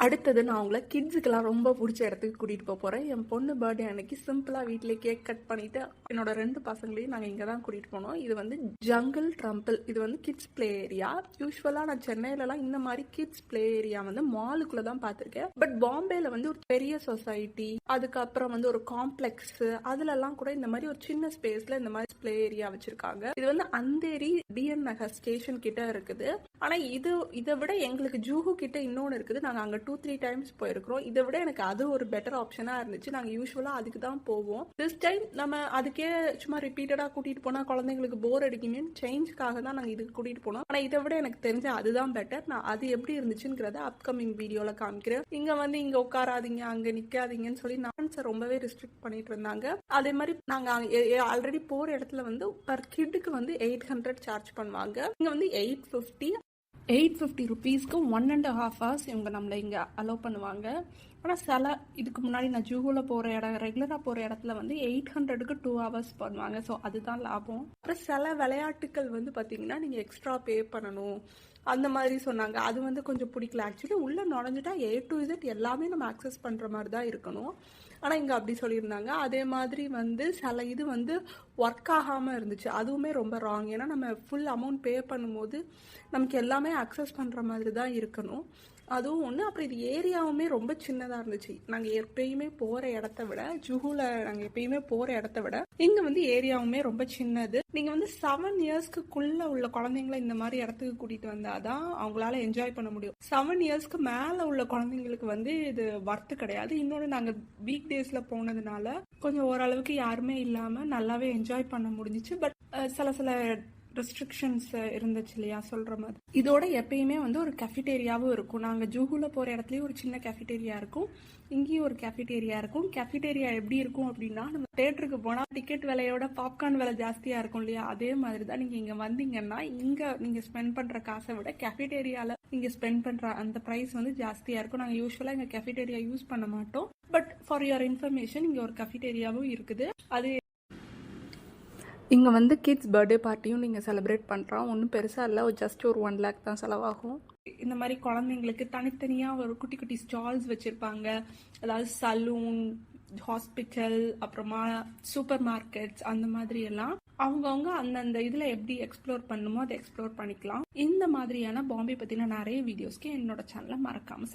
அடுத்தது நான் உங்களை கிட்ஸுக்கெல்லாம் ரொம்ப பிடிச்ச இடத்துக்கு கூட்டிகிட்டு போகிறேன். என் பொண்ணு பர்த்டே அன்னைக்கு சிம்பிளாக வீட்டிலே கேக் கட் பண்ணிவிட்டு என்னோட 2 பசங்களையும் நாங்கள் இங்கே தான் கூட்டிகிட்டு போனோம். இது வந்து ஜங்கிள் ட்ரம்பிள். இது வந்து கிட்ஸ் ப்ளே ஏரியா. யூஸ்வலாக நான் சென்னையிலலாம் இந்த மாதிரி கிட்ஸ் ப்ளே ஏரியா வந்து மாலுக்குள்ளே தான் பார்த்துருக்கேன். பட் பாம்பேயில் வந்து ஒரு பெரிய சொசைட்டி, அதுக்கப்புறம் வந்து ஒரு காம்ப்ளெக்ஸ், அதுலலாம் கூட இந்த மாதிரி ஒரு சின்ன ஸ்பேஸில் இந்த மாதிரி ப்ளே ஏரியா வச்சுருக்காங்க. இது வந்து அந்தேரி டிஎன் நகர் ஸ்டேஷன் கிட்ட இருக்குது. ஆனால் இதை விட எங்களுக்கு ஜூஹு கிட்ட இன்னொன்று இருக்குது. நாங்கள் அங்கே 2-3 டைம்ஸ் போயிருக்கிறோம். இதை விட எனக்கு அது ஒரு பெட்டர் ஆப்ஷனாக இருந்துச்சு. நாங்கள் யூஸ்வலாக அதுக்கு தான் போவோம். திஸ் டைம் நம்ம அதுக்கே சும்மா ரிப்பீட்டடாக கூட்டிகிட்டு போனால் குழந்தைங்களுக்கு போர் அடிக்குமே, சேஞ்சுக்காக தான் நாங்கள் இதுக்கு கூட்டிகிட்டு போனோம். ஆனால் இதை விட எனக்கு தெரிஞ்ச அதுதான் பெட்டர். நான் அது எப்படி இருந்துச்சுங்கிறத அப்கமிங் வீடியோவில் காமிக்கிறேன். இங்கே வந்து இங்கே உட்காராதீங்க, அங்கே நிற்காதீங்கன்னு சொல்லி நான்ஸை ரொம்பவே ரெஸ்ட்ரிக்ட் பண்ணிட்டு இருந்தாங்க. அதே மாதிரி நாங்கள் ஆல்ரெடி போகிற இடத்துல வந்து பர் கிட்டுக்கு வந்து 800 சார்ஜ் பண்ணுவாங்க. இங்கே வந்து 850 ருபீஸ்க்கு 1.5 hours இவங்க நம்மளை இங்கே அலோவ் பண்ணுவாங்க. ஆனால் இதுக்கு முன்னாடி நான் ஜூஹூவில் போகிற இடம், ரெகுலராக போகிற இடத்துல வந்து 800க்கு 2 hours பண்ணுவாங்க. ஸோ அதுதான் லாபம். அப்புறம் சில விளையாட்டுக்கள் வந்து பார்த்தீங்கன்னா நீங்கள் எக்ஸ்ட்ரா பே பண்ணணும் அந்த மாதிரி சொன்னாங்க. அது வந்து கொஞ்சம் பிடிக்கல. ஆக்சுவலி உள்ளே நுழைஞ்சிட்டா A to Z எல்லாமே நம்ம ஆக்சஸ் பண்ணுற மாதிரி தான் இருக்கணும். ஆனால் இங்கே அப்படி சொல்லியிருந்தாங்க. அதே மாதிரி வந்து சில இது வந்து ஒர்க் ஆகாமல் இருந்துச்சு. அதுவுமே ரொம்ப ராங். ஏன்னா நம்ம ஃபுல் அமௌண்ட் பே பண்ணும்போது நமக்கு எல்லாமே அக்சஸ் பண்ணுற மாதிரி தான் இருக்கணும். அதுவும் ஒன்று. அப்புறம் இது ஏரியாவுமே ரொம்ப சின்னதாக இருந்துச்சு. நாங்கள் எப்பயுமே போகிற இடத்த விட, ஜூஹூவில் நாங்கள் எப்பயுமே போகிற இடத்த விட இங்கே வந்து ஏரியாவுமே ரொம்ப சின்னது. நீங்கள் வந்து 7 இயர்ஸ்க்குள்ளே உள்ள குழந்தைங்கள இந்த மாதிரி இடத்துக்கு கூட்டிகிட்டு வந்தால் தான் அவங்களால என்ஜாய் பண்ண முடியும். 7 இயர்ஸ்க்கு மேலே உள்ள குழந்தைங்களுக்கு வந்து இது வர்த்து கிடையாது. இன்னொன்று நாங்கள் வீக் டேஸில் போனதுனால கொஞ்சம் ஓரளவுக்கு யாருமே இல்லாமல் நல்லாவே என்ஜாய் பண்ண முடிஞ்சிச்சு. பட் சில ரெஸ்ட்ரிக்ஷன்ஸ் இருந்துச்சு இல்லையா சொல்கிற மாதிரி. இதோட எப்பயுமே வந்து ஒரு கேஃபிடேரியாவும் இருக்கும். நாங்கள் ஜூஹூவில் போகிற இடத்துலையும் ஒரு சின்ன கேஃபிடேரியா இருக்கும், இங்கேயும் ஒரு கேஃபிடேரியா இருக்கும். கேஃபிடேரியா எப்படி இருக்கும் அப்படின்னா, நம்ம தேட்டருக்கு போனால் டிக்கெட் விலையோட பாப்கார்ன் விலை ஜாஸ்தியாக இருக்கும் இல்லையா, அதே மாதிரி தான் நீங்கள் இங்கே வந்தீங்கன்னா இங்கே நீங்கள் ஸ்பெண்ட் பண்ணுற காசை விட கேஃபிடேரியாவில் நீங்கள் ஸ்பெண்ட் பண்ணுற அந்த ப்ரைஸ் வந்து ஜாஸ்தியாக இருக்கும். நாங்கள் யூஸ்வலாக இங்கே கேஃபிடேரியா யூஸ் பண்ண மாட்டோம். பட் ஃபார் யுவர் இன்ஃபர்மேஷன் இங்கே ஒரு கேஃபிடேரியாவும் இருக்குது. அது இங்கே வந்து கிட்ஸ் பர்த்டே பார்ட்டியும் நீங்கள் செலிப்ரேட் பண்ணுறோம். ஒன்றும் பெருசாக இல்லை, ஜஸ்ட் ஒரு 1 lakh தான் செலவாகும். இந்த மாதிரி குழந்தைங்களுக்கு தனித்தனியாக ஒரு குட்டி குட்டி ஸ்டால்ஸ் வச்சுருப்பாங்க. அதாவது சலூன், ஹாஸ்பிட்டல், அப்புறமா சூப்பர் மார்க்கெட்ஸ், அந்த மாதிரி எல்லாம் அவங்கவுங்க அந்தந்த இதில் எப்படி எக்ஸ்ப்ளோர் பண்ணுமோ அதை எக்ஸ்ப்ளோர் பண்ணிக்கலாம். இந்த மாதிரியான பாம்பே பற்றின நிறைய வீடியோஸ்க்கு என்னோட சேனலை மறக்காமல்